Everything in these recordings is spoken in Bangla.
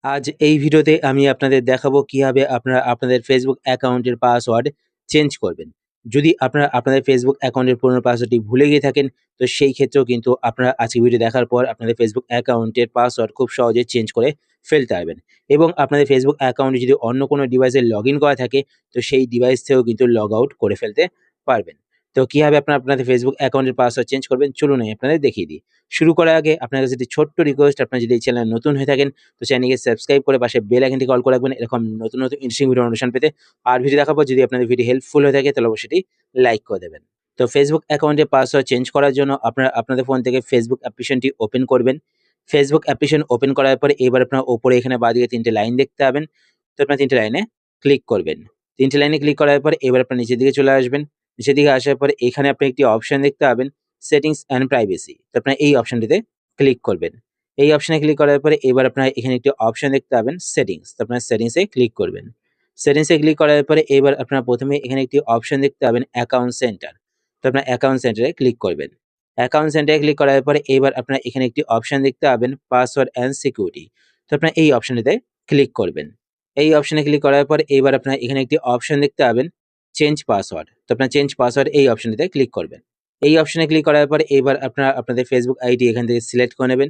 আজ এই ভিডিওতে আমি আপনাদের দেখাবো কিভাবে আপনারা আপনাদের ফেসবুক অ্যাকাউন্টের পাসওয়ার্ড চেঞ্জ করবেন। যদি আপনারা আপনাদের ফেসবুক অ্যাকাউন্টের পুরনো পাসওয়ার্ডটি ভুলে গিয়ে থাকেন, তো সেই ক্ষেত্রেও কিন্তু আপনারা আজকের ভিডিও দেখার পর আপনাদের ফেসবুক অ্যাকাউন্টের পাসওয়ার্ড খুব সহজে চেঞ্জ করে ফেলতে পারবেন। এবং আপনাদের ফেসবুক অ্যাকাউন্টে যদি অন্য কোনো ডিভাইসে লগইন করা থাকে, তো সেই ডিভাইস থেকেও কিন্তু লগ আউট করে ফেলতে পারবেন। তো কিভাবে আপনারা আপনাদের ফেসবুক অ্যাকাউন্টের পাসওয়ার্ড চেঞ্জ করবেন, চলুন আমি আপনাদের দেখিয়ে দিই। শুরু করার আগে আপনার কাছে একটি ছোট্ট রিকোয়েস্ট, আপনারা যদি এই চ্যানেলে নতুন হয়ে থাকেন, তো চ্যানেলকে সাবস্ক্রাইব করে পাশে বেল আইকনটিকে অল করে রাখবেন এরকম নতুন ইন্টারেস্টিং ভিডিও নোটিফিকেশন পেতে। আর ভিডিও দেখার পর যদি আপনাদের ভিডিও হেল্পফুল হয়ে থাকে তাহলে অবশ্যই লাইক করে দেবেন। তো ফেসবুক অ্যাকাউন্টে পাসওয়ার্ড চেঞ্জ করার জন্য আপনারা আপনাদের ফোন থেকে ফেসবুক অ্যাপ্লিকেশনটি ওপেন করবেন। ফেসবুক অ্যাপ্লিকেশন ওপেন করার পরে এবার আপনার ওপরে এখানে বাঁদিকে ৩ টে লাইন দেখতে পাবেন। তো আপনার ৩ টে লাইনে ক্লিক করবেন। ৩ টে লাইনে ক্লিক করার পরে এবার আপনার নিচের দিকে চলে আসবেন। নিচের দিকে আসার পরে এখানে আপনি একটি অপশন দেখতে পাবেন, সেটিংস অ্যান্ড প্রাইভেসি। তো আপনার এই অপশনটিতে ক্লিক করবেন। এই অপশনে ক্লিক করার পরে এবার আপনারা এখানে একটি অপশন দেখতে পাবেন, সেটিংস। তো আপনার সেটিংসে ক্লিক করবেন। সেটিংসে ক্লিক করার পরে এবার আপনারা প্রথমে এখানে একটি অপশন দেখতে পাবেন, অ্যাকাউন্ট সেন্টার। তো আপনার অ্যাকাউন্ট সেন্টারে ক্লিক করবেন। অ্যাকাউন্ট সেন্টারে ক্লিক করার পরে এবার আপনারা এখানে একটি অপশন দেখতে পাবেন, পাসওয়ার্ড অ্যান্ড সিকিউরিটি। তো আপনার এই অপশনটিতে ক্লিক করবেন। এই অপশনে ক্লিক করার পর এবার আপনারা এখানে একটি অপশন দেখতে পাবেন, চেঞ্জ পাসওয়ার্ড। তো আপনার চেঞ্জ পাসওয়ার্ড এই অপশনটিতে ক্লিক করবেন। এই অপশনে ক্লিক করার পরে এবার আপনারা আপনাদের ফেসবুক আইডি এখান থেকে সিলেক্ট করে নেবেন।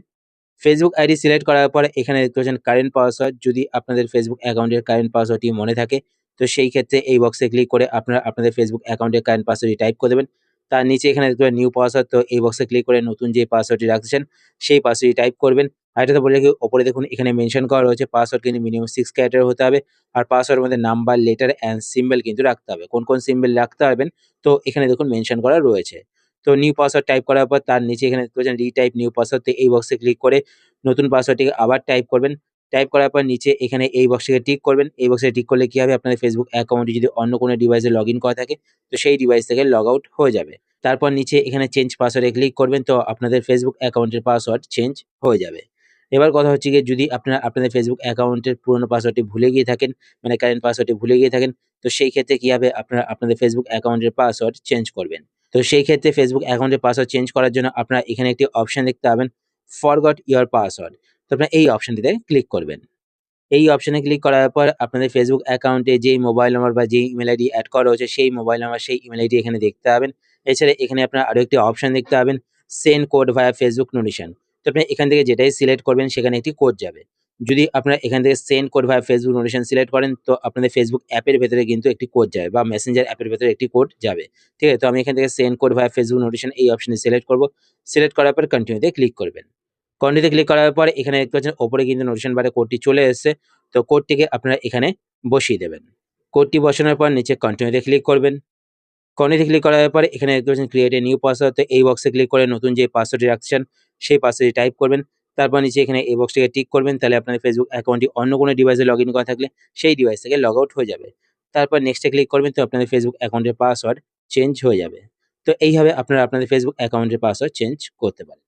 ফেসবুক আইডি সিলেক্ট করার পরে এখানে দেখতে পাচ্ছেন কারেন্ট পাসওয়ার্ড। যদি আপনাদের ফেসবুক অ্যাকাউন্টের কারেন্ট পাসওয়ার্ডটি মনে থাকে, তো সেই ক্ষেত্রে এই বক্সে ক্লিক করে আপনারা আপনাদের ফেসবুক অ্যাকাউন্টের কারেন্ট পাসওয়ার্ডটি টাইপ করে দেবেন। তার নিচে এখানে দেখতে পাবেন নিউ পাসওয়ার্ড। তো এই বক্সে ক্লিক করে নতুন যে পাসওয়ার্ডটি রাখতে চান, সেই পাসওয়ার্ডটি টাইপ করবেন। আর এটাতে বলে রাখি, ওপরে দেখুন এখানে মেনশন করা রয়েছে পাসওয়ার্ড কিন্তু মিনিমাম 6 ক্যারেক্টার হতে হবে। আর পাসওয়ার্ডের মধ্যে নাম্বার, লেটার অ্যান্ড সিম্বল কিন্তু রাখতে হবে। কোন, কোন সিম্বল রাখতে পারবেন, তো এখানে দেখুন মেনশন করা রয়েছে। তো নিউ পাসওয়ার্ড টাইপ করার পর তার নিচে এখানে দেখতে পাচ্ছেন রিটাইপ নিউ পাসওয়ার্ড। তো এই বক্সে ক্লিক করে নতুন পাসওয়ার্ডটিকে আবার টাইপ করবেন। টাইপ করার পর নিচে এখানে এই বক্সটিকে টিক করবেন। এই বক্সে টিক করলে কি হবে, আপনাদের ফেসবুক অ্যাকাউন্টে যদি অন্য কোনো ডিভাইসে লগইন করা থাকে, তো সেই ডিভাইস থেকে লগ আউট হয়ে যাবে। তারপর নিচে এখানে চেঞ্জ পাসওয়ার্ডে ক্লিক করবেন, তো আপনাদের ফেসবুক অ্যাকাউন্টের পাসওয়ার্ড চেঞ্জ হয়ে যাবে। এবার কথা হচ্ছে গিয়ে, যদি আপনারা আপনাদের ফেসবুক অ্যাকাউন্টের পুরনো পাসওয়ার্ডটি ভুলে গিয়ে থাকেন, মানে কারেন্ট পাসওয়ার্ডটি ভুলে গিয়ে থাকেন, তো সেই ক্ষেত্রে কি হবে, আপনারা আপনাদের ফেসবুক অ্যাকাউন্টের পাসওয়ার্ড চেঞ্জ করবেন। তো সেই ক্ষেত্রে ফেসবুক অ্যাকাউন্টের পাসওয়ার্ড চেঞ্জ করার জন্য আপনারা এখানে একটি অপশন দেখতে পাবেন, ফরগট ইওর পাসওয়ার্ড। তো আপনারা এই অপশনটিতে ক্লিক করবেন। এই অপশনে ক্লিক করার পর আপনাদের ফেসবুক অ্যাকাউন্টে যেই মোবাইল নাম্বার বা যেই ইমেল আইডি অ্যাড করা রয়েছে, সেই মোবাইল নাম্বার, সেই ইমেল আইডি এখানে দেখতে পাবেন। এছাড়া এখানে আপনারা আরো একটি অপশন দেখতে পাবেন, সেন্ড কোড ভায়া ফেসবুক নোটিফিকেশন। তো আপনি এখান থেকে যেটাই সিলেক্ট করবেন সেখানে একটি কোড যাবে। যদি আপনারা এখান থেকে সেন্ড কোড ভায়া ফেসবুক নোটিফিকেশন সিলেক্ট করেন, তো আপনাদের ফেসবুক অ্যাপের ভেতরে কিন্তু একটি কোড যাবে বা মেসেঞ্জার অ্যাপের ভেতরে একটি কোড যাবে। ঠিক আছে? তো আমি এখান থেকে সেন্ড কোড ভায়া ফেসবুক নোটিফিকেশন এই অপশনে সিলেক্ট করব। সিলেক্ট করার পর কন্টিনিউতে ক্লিক করবেন। কন্টিনিউতে ক্লিক করার পর এখানে দেখতে পাচ্ছেন ওপরে কিন্তু নোটিফিকেশন বারে কোডটি চলে এসেছে। তো কোডটিকে আপনারা এখানে বসিয়ে দেবেন। কোডটি বসানোর পর নিচে কন্টিনিউতে ক্লিক করবেন। কন্টিনিউতে ক্লিক করার পরে এখানে দেখতে পাচ্ছেন ক্রিয়েট এ নিউ পাসওয়ার্ড। তো এই বক্সে ক্লিক করে নতুন যে পাসওয়ার্ডটি রাখতে চান, সেই পাসওয়ার্ডটি টাইপ করবেন। তারপর নিচে এখানে এই বক্সটিকে টিক করবেন। তাহলে আপনাদের ফেসবুক অ্যাকাউন্টটি অন্য কোনো ডিভাইসে লগইন করা থাকলে সেই ডিভাইস থেকে লগ আউট হয়ে যাবে। তারপর নেক্সট এ ক্লিক করবেন, তো আপনাদের ফেসবুক অ্যাকাউন্টের পাসওয়ার্ড চেঞ্জ হয়ে যাবে। তো এইভাবে আপনারা আপনাদের ফেসবুক অ্যাকাউন্টের পাসওয়ার্ড চেঞ্জ করতে পারেন।